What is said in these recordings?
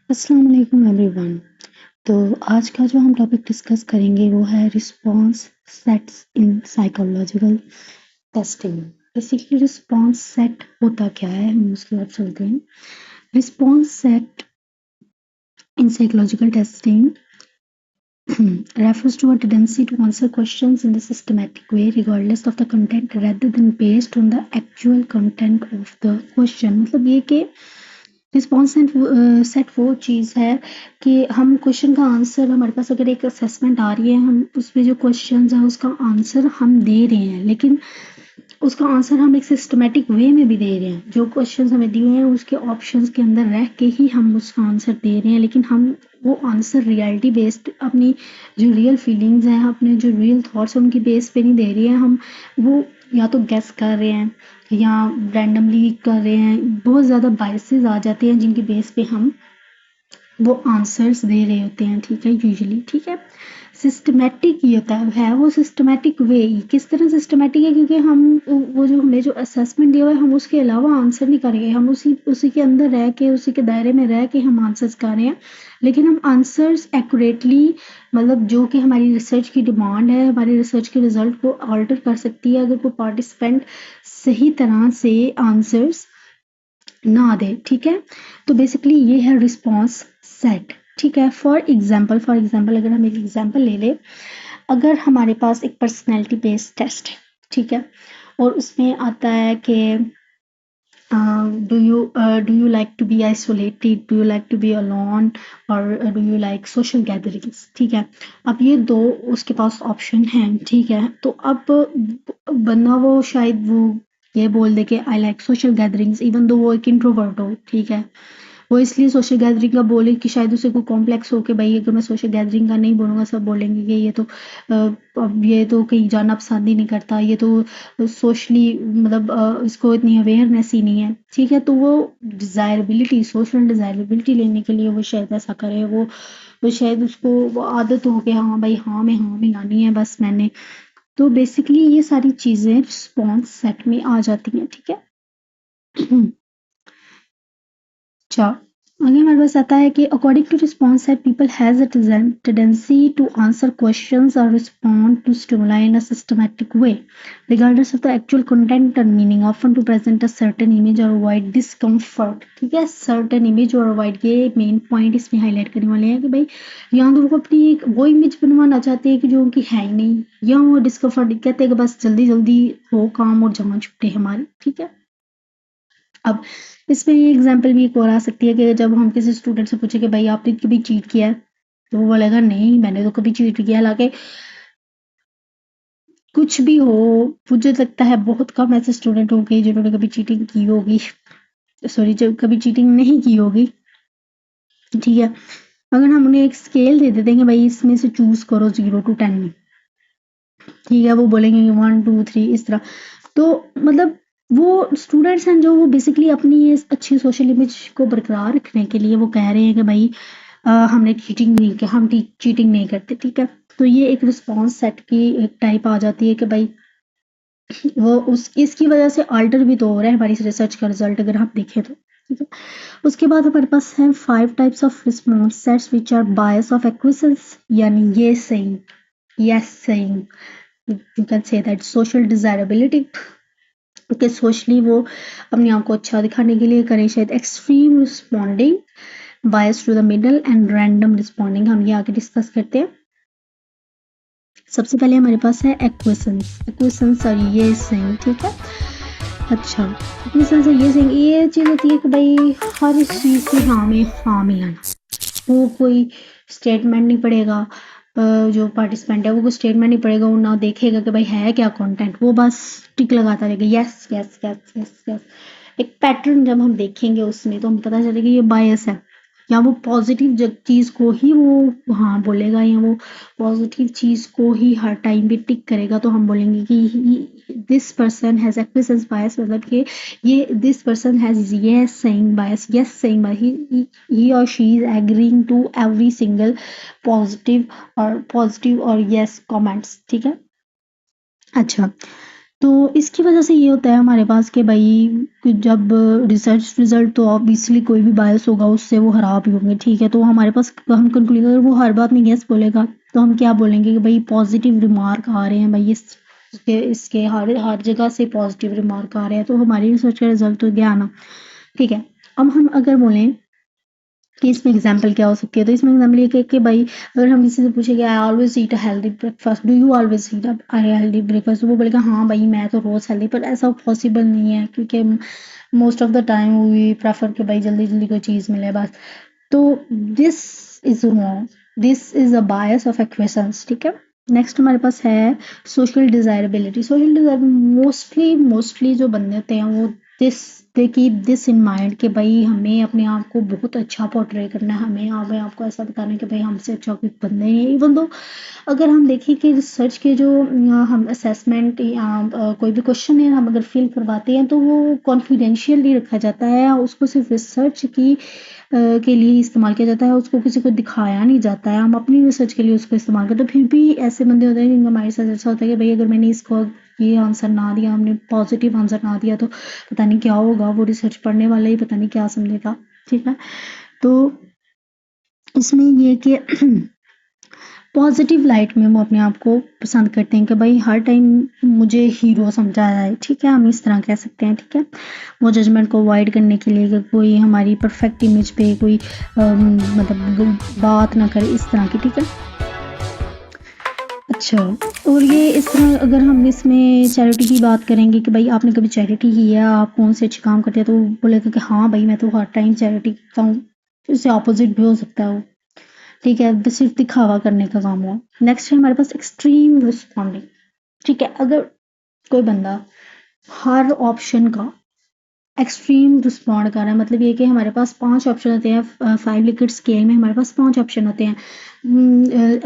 अस्सलाम वालेकुम एवरीवन। तो आज का जो हम टॉपिक डिस्कस करेंगे वो है response sets in psychological testing. Basically response set होता क्या है, हम उसकी बात चलते हैं। Response set in psychological testing refers to a tendency to answer questions in the systematic way regardless of the content rather than based on the actual content of the question। मतलब ये कि रिस्पॉन्स सेट वो चीज़ है कि हम question का answer, हमारे पास अगर एक असेसमेंट आ रही है, हम उसमें जो क्वेश्चन है उसका आंसर हम दे रहे हैं, लेकिन उसका आंसर हम एक सिस्टमेटिक वे में भी दे रहे हैं। जो क्वेश्चन हमें दिए हैं उसके ऑप्शंस के अंदर रह के ही हम उसका आंसर दे रहे हैं, लेकिन हम वो आंसर रियलिटी बेस्ड, अपनी जो रियल फीलिंग्स हैं, अपने जो रियल थॉट्स हैं उनकी बेस पे नहीं दे रहे हैं। हम वो या तो गेस कर रहे हैं या रैंडमली कर रहे हैं। बहुत ज़्यादा बायसेस आ जाते हैं जिनकी बेस पे हम वो आंसर्स दे रहे होते हैं। ठीक है, यूजुअली ठीक है। सिस्टमेटिक ये होता है वो सिस्टमेटिक वे। किस तरह सिस्टमेटिक है, क्योंकि हम वो जो हमें जो असेसमेंट दिया हुआ है हम उसके अलावा आंसर नहीं करेंगे, हम उसी के अंदर रह के, उसी के दायरे में रह के हम आंसर्स कर रहे हैं, लेकिन हम आंसर्स एक्यूरेटली, मतलब जो कि हमारी रिसर्च की डिमांड है, हमारी रिसर्च के रिजल्ट को ऑल्टर कर सकती है अगर कोई पार्टिसिपेंट सही तरह से आंसर्स ना दे। ठीक है, तो बेसिकली ये है रिस्पॉन्स सेट। ठीक है, फॉर एग्जाम्पल अगर हम एक एग्जाम्पल ले ले, अगर हमारे पास एक पर्सनैलिटी बेस्ड टेस्ट है, ठीक है, और उसमें आता है कि do you like to be isolated, do you like to be alone, और do you like social gatherings। ठीक है, अब ये दो उसके पास ऑप्शन हैं। ठीक है, तो अब बंदा वो शायद वो ये बोल दे कि I like social gatherings, even though वो एक इंट्रोवर्ट हो। ठीक है, वो इसलिए सोशल गैदरिंग का बोले कि शायद उसे कोई कॉम्प्लेक्स हो कि भाई अगर मैं सोशल गैदरिंग का नहीं बोलूँगा सब बोलेंगे कि ये तो अब ये तो कहीं जाना पसंद ही नहीं करता, ये तो सोशली मतलब इसको इतनी अवेयरनेस ही नहीं है। ठीक है, तो वो डिज़ायरेबिलिटी, सोशल डिज़ायरेबिलिटी लेने के लिए वो शायद ऐसा करे। वो शायद उसको वो आदत हो गया, हाँ भाई हाँ में हाँ मिलानी है बस मैंने। तो बेसिकली ये सारी चीज़ें रिस्पॉन्स सेट में आ जाती हैं। ठीक है। अच्छा, आगे हमारे पास आता है कि according to response set people has a tendency to answer questions और respond to stimuli in a systematic way regardless of the actual content and meaning, often to present a certain image or avoid discomfort। ठीक है, certain image और avoid, ये main point इसमें highlight करने वाले हैं कि भाई यहाँ तो वो अपनी एक वो इमेज बनवाना चाहते हैं कि जो उनकी है ही नहीं, या वो डिस्कम्फर्ट कहते हैं कि बस जल्दी जल्दी हो काम और जान छुट्टे हमारी। ठीक है, अब इसमें ये एग्जांपल भी एक और आ सकती है कि जब हम किसी स्टूडेंट से पूछे कि भाई आपने कभी चीट किया है, तो वो बोलेगा नहीं मैंने तो कभी चीट किया। हालांकि कुछ भी हो, मुझे लगता है बहुत कम ऐसे स्टूडेंट होंगे जिन्होंने कभी चीटिंग की होगी, सॉरी जब कभी चीटिंग नहीं की होगी। ठीक है, अगर हम उन्हें एक स्केल दे देते हैं कि भाई इसमें से चूज करो 0 to 10 में, ठीक है, वो बोलेंगे 1 2 3 इस तरह। तो मतलब वो स्टूडेंट्स हैं जो वो बेसिकली अपनी ये अच्छी सोशल इमेज को बरकरार रखने के लिए वो कह रहे हैं कि भाई हमने चीटिंग नहीं की, हम चीटिंग नहीं करते। ठीक है, तो ये एक रिस्पॉन्स सेट की एक टाइप आ जाती है कि भाई वो उस इसकी वजह से अल्टर भी तो हो रहा है हमारी रिसर्च का रिजल्ट अगर हम देखें तो। ठीक है, उसके बाद हमारे पास है 5 types of response sets which are bias of acquisitions, यानी ये saying, yes saying, you can say that social desirability कि सोशली वो अपने आप को अच्छा दिखाने के लिए करें, शायद extreme responding, bias to the middle and random responding. हम ये आगे डिस्कस करते हैं। सबसे पहले हमारे पास है एक्विसेंस और ये सेइंग। ठीक है, अच्छा, एक्विसेंस और ये सेइंग ये चीज़ होती है कि भाई हर चीज़ की हाँ में हाँ मिलाना, वो कोई स्टेटमेंट नहीं पड़ेगा, जो पार्टिसिपेंट है वो कोई स्टेटमेंट नहीं पड़ेगा, वो ना देखेगा कि भाई है क्या कंटेंट, वो बस टिक लगाता रहेगा yes yes yes yes yes. एक पैटर्न जब हम देखेंगे उसमें तो हमें पता चलेगा ये बायस है, या वो पॉजिटिव चीज़ को ही वो हाँ बोलेगा, या वो पॉजिटिव चीज़ को ही हर टाइम भी टिक करेगा, तो हम बोलेंगे कि दिस पर्सन हैज़ एक्विसेंस बायस, मतलब कि ये this person has yes saying bias, yes saying bias, he or she is agreeing to every single positive or yes comments। ठीक है, अच्छा, तो इसकी वजह से ये होता है हमारे पास कि भाई कि जब रिसर्च रिजल्ट तो ऑब्वियसली कोई भी बायस होगा उससे वो खराब ही होंगे, ठीक है। तो हमारे पास हम कंक्लूड, अगर वो हर बात में यस बोलेगा तो हम क्या बोलेंगे कि भाई पॉजिटिव रिमार्क आ रहे हैं, भाई इसके हर हर जगह से पॉजिटिव रिमार्क आ रहे हैं, तो हमारी रिसर्च का रिजल्ट तो गया ना, ठीक है। अब हम अगर बोलें कि इसमें एग्जाम्पल क्या हो सकती है, तो इसमें एग्जाम्पल ये कि भाई अगर हम किसी से पूछे कि I always eat a healthy breakfast, do you always eat a healthy breakfast, तो वो बोलेगा हाँ भाई मैं तो रोज हेल्दी, पर ऐसा पॉसिबल नहीं है क्योंकि most of the time we prefer कि भाई जल्दी जल्दी कोई चीज़ मिले बस। तो this is wrong, this is a bias of acquiescence, ठीक है। नेक्स्ट हमारे पास है social desirability. Social desire mostly mostly जो बंदे होते हैं वो this they keep this in mind कि भाई हमें अपने आप को बहुत अच्छा पोर्ट्रे करना है, हमें आपको ऐसा बताना है कि भाई हमसे अच्छा कोई बंदा ही नहीं। इवन दो अगर हम देखें कि रिसर्च के जो हम असेसमेंट या कोई भी क्वेश्चन है हम अगर फिल करवाते हैं तो वो कॉन्फिडेंशियली रखा जाता है, उसको सिर्फ रिसर्च की के लिए ही इस्तेमाल किया जाता है, उसको किसी को दिखाया नहीं जाता है, हम अपनी रिसर्च के लिए उसको इस्तेमाल करते हैं। फिर भी ऐसे बंदे होते हैं जिनका माइंड सेट ऐसा होता है कि भाई अगर मैंने इसको ये आंसर ना दिया, हमने पॉजिटिव आंसर ना दिया तो पता नहीं क्या होगा, वो रिसर्च पढ़ने वाला ही पता नहीं क्या समझेगा, ठीक है। तो इसमें ये कि पॉजिटिव लाइट में वो अपने आप को पसंद करते हैं कि भाई हर टाइम मुझे हीरो समझा जाए, ठीक है, हम इस तरह कह सकते हैं, ठीक है। वो जजमेंट को अवॉइड करने के लिए कि कोई हमारी परफेक्ट इमेज पे कोई मतलब बात ना करे इस तरह की, ठीक है। अच्छा, और ये इस तरह अगर हम इसमें चैरिटी की बात करेंगे कि भाई आपने कभी चैरिटी की है, आप कौन से अच्छे काम करते हैं, तो वो बोलेगा कि हाँ भाई मैं तो हर टाइम चैरिटी करता हूँ, इससे ऑपोजिट भी हो सकता है वो, ठीक है, बस सिर्फ दिखावा करने का काम हुआ। नेक्स्ट है हमारे पास एक्सट्रीम रिस्पॉन्डिंग, ठीक है। अगर कोई बंदा हर ऑप्शन का एक्सट्रीम रिस्पॉन्ड कर रहा है, मतलब ये कि हमारे पास 5 ऑप्शन होते हैं, 5 लिक्विड स्केल में हमारे पास 5 ऑप्शन होते हैं,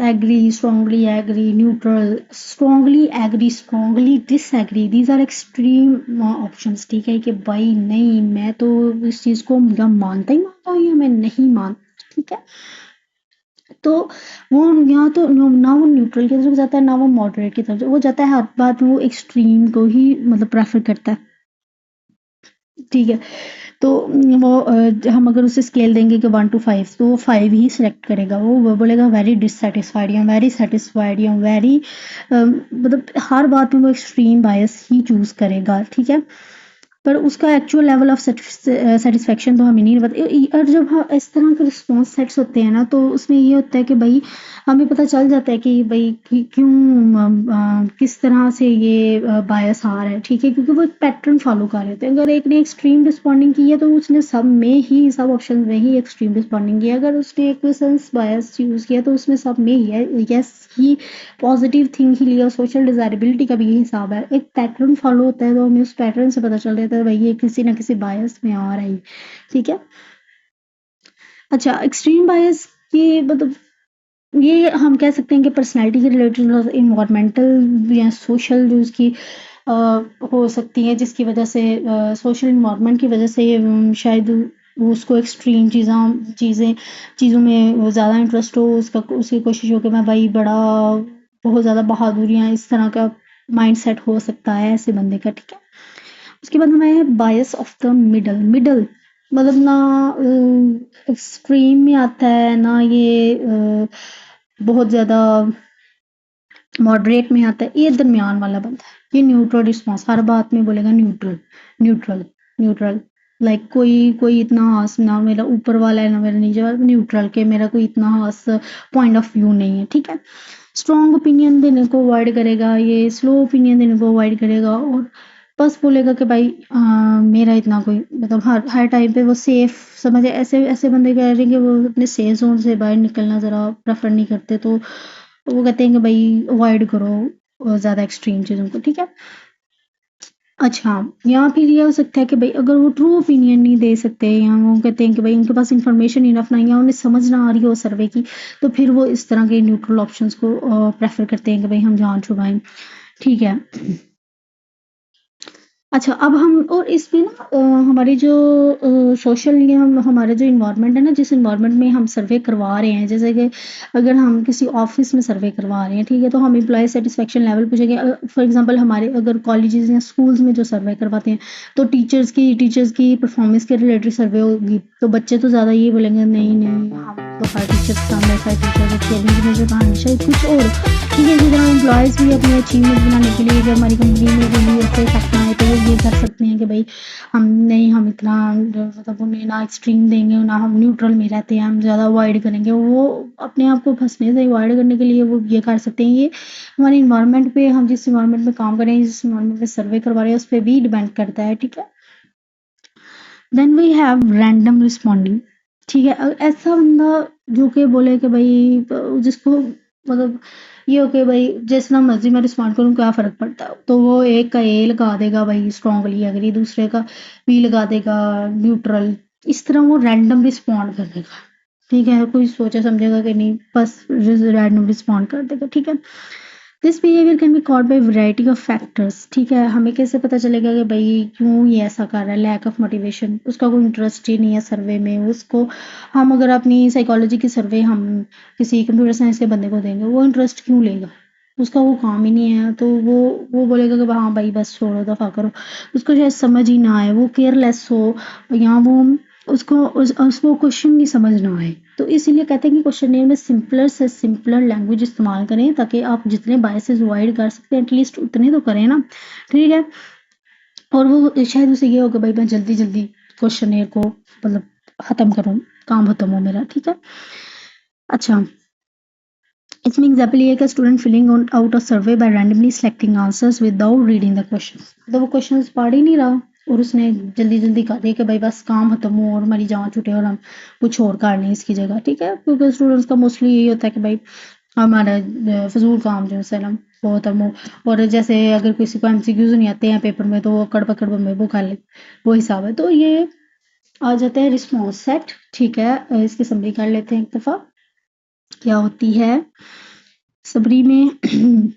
agree, strongly agree, neutral, strongly agree, strongly disagree, these are extreme options, ठीक है। कि भाई नहीं मैं तो इस चीज़ को या मानता ही मानता हूँ या मैं नहीं मानता, ठीक है। तो वो यहाँ तो ना वो न्यूट्रल की तरफ जाता है ना वो मॉडरेट की तरफ, वो जाता है हर बात में वो एक्सट्रीम को ही मतलब प्रेफर करता है, ठीक है। तो वो हम अगर उसे स्केल देंगे कि 1 to 5 तो वो 5 ही सिलेक्ट करेगा, वो बोलेगा वेरी डिससेटिस्फाइड या वेरी सेटिस्फाइड या वेरी मतलब हर बात में वो एक्सट्रीम बायस ही चूज करेगा, ठीक है। पर उसका एक्चुअल लेवल ऑफ सेटिस्फेक्शन तो हमें नहीं पता। और जब हम इस तरह के रिस्पॉन्स सेट्स होते हैं ना तो उसमें ये होता है कि भाई हमें पता चल जाता है कि भाई क्यों किस तरह से ये बायस आ रहा है, ठीक है, क्योंकि वो एक पैटर्न फॉलो कर रहे थे। अगर एक ने एक्सट्रीम रिस्पॉन्डिंग की है तो उसने सब में ही सब ऑप्शन में ही एक्सट्रीम रिस्पॉन्डिंग की है, अगर उसने एक्विसेंस बायस यूज़ किया तो उसमें सब में ही है यस ही पॉजिटिव थिंग ही लिया। सोशल डिजायरेबिलिटी का भी यही हिसाब है, एक पैटर्न फॉलो होता है तो हमें उस पैटर्न से पता चल जाता है भाई ये किसी ना किसी बायस में आ रहा है, ठीक है। अच्छा, एक्सट्रीम बायस की मतलब ये हम कह सकते हैं कि पर्सनैलिटी के रिलेटेड, इन्वायरमेंटल या सोशल जो उसकी हो सकती है, जिसकी वजह से सोशल इन्वायरमेंट की वजह से शायद वो उसको एक्सट्रीम चीज़ों में वो ज़्यादा इंटरेस्ट हो, उसकी कोशिश हो कि मैं भाई बड़ा बहुत ज़्यादा बहादुरियाँ इस तरह का माइंड सेट हो सकता है ऐसे बंदे का, ठीक है। उसके बाद हमें है बायस ऑफ द मिडल। मिडल मतलब ना एक्सट्रीम में आता है ना ये बहुत ज़्यादा मॉडरेट में आता है, ये दरमियान वाला बंदा है, ये न्यूट्रल रिस्पॉन्स, हर बात में बोलेगा न्यूट्रल न्यूट्रल न्यूट्रल। लाइक कोई इतना खास ना मेरा ऊपर वाला है ना मेरा नीचे वाला, न्यूट्रल के मेरा कोई इतना खास पॉइंट ऑफ व्यू नहीं है, ठीक है। स्ट्रॉन्ग ओपिनियन देने को अवॉइड करेगा, ये स्लो ओपिनियन देने को अवॉइड करेगा, और बस बोलेगा कि भाई मेरा इतना कोई मतलब हर टाइम पे वो सेफ समझे। ऐसे ऐसे बंदे कह रहे हैं कि वो अपने सेफ जोन से बाहर निकलना ज़रा प्रेफर नहीं करते, तो वो कहते हैं कि भाई अवॉइड करो ज़्यादा एक्सट्रीम चीज़ों को, ठीक है। अच्छा, यहाँ फिर ये हो सकता है कि भाई अगर वो ट्रू ओपिनियन नहीं दे सकते या वो कहते हैं कि भाई उनके पास इंफॉर्मेशन इनफ नहीं है, उन्हें समझ ना आ रही हो सर्वे की, तो फिर वो इस तरह के न्यूट्रल ऑप्शंस को प्रेफर करते हैं कि भाई हम जान छुड़ाएं, ठीक है। अच्छा, अब हम और इसमें ना हमारी जो सोशल या हमारा जो इन्वायरमेंट है ना, जिस इन्वायरमेंट में हम सर्वे करवा रहे हैं, जैसे कि अगर हम किसी ऑफिस में सर्वे करवा रहे हैं, ठीक है, तो हम एम्प्लॉय सेटिस्फेक्शन लेवल पूछेंगे। फॉर एग्जांपल हमारे अगर कॉलेजेस या स्कूल्स में जो सर्वे करवाते हैं, तो टीचर्स की परफॉर्मेंस के रिलेटेड सर्वे होगी, तो बच्चे तो ज़्यादा ये बोलेंगे नहीं नहीं, हम तो हर टीचर के सामने ऐसा टीचर रखिए, अभी मुझे हमेशा कुछ और। ठीक है, इसी तरह एम्प्लॉयज़ भी अपनी अचीवमेंट बनाने के लिए, अगर हमारी कंपनी में कोई ऐसे इफेक्ट ना आए, तो वो ये कर सकते हैं कि भाई हम इतना मतलब उन्हें ना एक्सट्रीम देंगे, ना हम न्यूट्रल में रहते हैं, हम ज़्यादा अवॉइड करेंगे। वो अपने आप को फंसने से अवॉइड करने के लिए वो ये कर सकते हैं। ये हमारे इन्वायरमेंट पे, हम जिस इन्वायरमेंट में काम कर रहे हैं, जिस इन्वायरमेंट में सर्वे करवा रहे हैं, उस पर भी डिपेंड करता है। ठीक है, then we have random responding. ठीक है, ऐसा बंदा जो कि बोले कि भाई जिसको मतलब ये हो कि भाई जिस ना मर्जी मैं रिस्पॉन्ड करूँ, क्या फ़र्क पड़ता है, तो वो एक का ए लगा देगा भाई स्ट्रांगली, अगर ये दूसरे का बी लगा देगा न्यूट्रल। इस तरह वो रैंडम रिस्पॉन्ड कर देगा। ठीक है, कोई सोचा समझेगा कि नहीं, बस रैंडम रिस्पॉन्ड कर देगा। ठीक है, this behaviour can be called by variety of factors. ठीक है, हमें कैसे पता चलेगा कि भाई क्यों ये ऐसा कर रहा है? लैक ऑफ मोटिवेशन, उसका कोई इंटरेस्ट ही नहीं है सर्वे में। उसको हम अगर अपनी साइकोलॉजी की सर्वे हम किसी कंप्यूटर साइंस के बंदे को देंगे, वो इंटरेस्ट क्यों लेगा? उसका वो काम ही नहीं है, तो वो बोलेगा कि हाँ भाई बस छोड़ो, दफा करो। उसको शायद समझ ही ना आए, वो केयरलेस हो, या वो उसको क्वेश्चन नहीं समझ ना आए। तो इसीलिए कहते हैं कि क्वेश्चनियर में सिंपलर से सिंपलर लैंग्वेज इस्तेमाल करें, ताकि आप जितने बायसेस अवॉइड कर सकते हैं एटलीस्ट उतने तो करें ना। ठीक है, और वो शायद उसे ये होगा भाई मैं जल्दी जल्दी क्वेश्चनियर को मतलब खत्म करूँ, काम खत्म हो मेरा। ठीक है, अच्छा, इसमें एग्जाम्पल ये है कि student filling out a survey by randomly selecting answers without reading the question. तो वो क्वेश्चन पढ़ ही नहीं रहा, और उसने जल्दी जल्दी कर दिया कि भाई बस काम खत्म हो और हमारी जान छूटे और हम कुछ और कर लें इसकी जगह। ठीक है, क्योंकि स्टूडेंट्स का मोस्टली यही होता है कि भाई हमारा फजूल काम जो है ना वो खत्म हो। और जैसे अगर किसी को एमसीक्यूज नहीं आते हैं पेपर में, तो वो अकड़ पकड़ में वो कर ले, वो हिसाब है। तो ये आ जाता है रिस्पॉन्स सेट। ठीक है, इसकी समरी कर लेते हैं एक दफ़ा। क्या होती है सबरी में?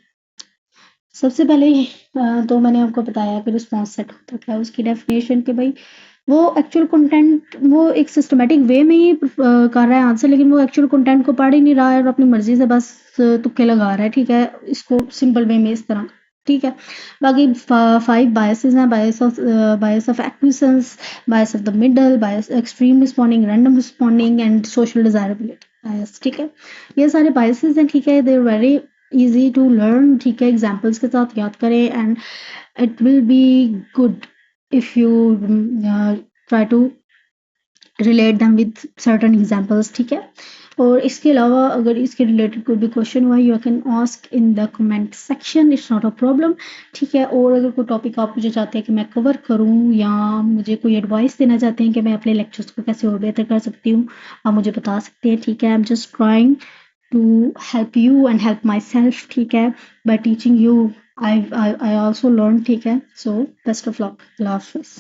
सबसे पहले तो मैंने आपको बताया कि रिस्पॉन्स सेट होता क्या है, उसकी डेफिनेशन के भाई वो एक्चुअल कंटेंट वो एक सिस्टमेटिक वे में ही कर रहा है आंसर, लेकिन वो एक्चुअल कंटेंट को पढ़ ही नहीं रहा है और अपनी मर्जी से बस तुक्के लगा रहा है। ठीक है, इसको सिंपल वे में इस तरह। ठीक है, बाकी 5 बायसेस हैं: bias of acquiescence, bias of the middle, bias extreme responding, random responding and social desirability bias. ठीक है, ये सारे बायसेस हैं। ठीक है, they are very easy to learn. ठीक है, एग्जांपल्स के साथ याद करें, and it will be good if you try to relate them with certain examples। ठीक है, और इसके अलावा अगर इसके रिलेटेड कोई भी क्वेश्चन हुआ, you can ask in the comment section, it's not a problem. ठीक है, और अगर कोई टॉपिक आप मुझे चाहते हैं कि मैं कवर करूं, या मुझे कोई एडवाइस देना चाहते हैं कि मैं अपने लेक्चर्स को कैसे और बेहतर कर सकती हूँ, आप मुझे बता सकते हैं। ठीक है, I am just trying to help you and help myself। ठीक है, by teaching you I also learned। ठीक है, so best of luck, Allah Hafiz।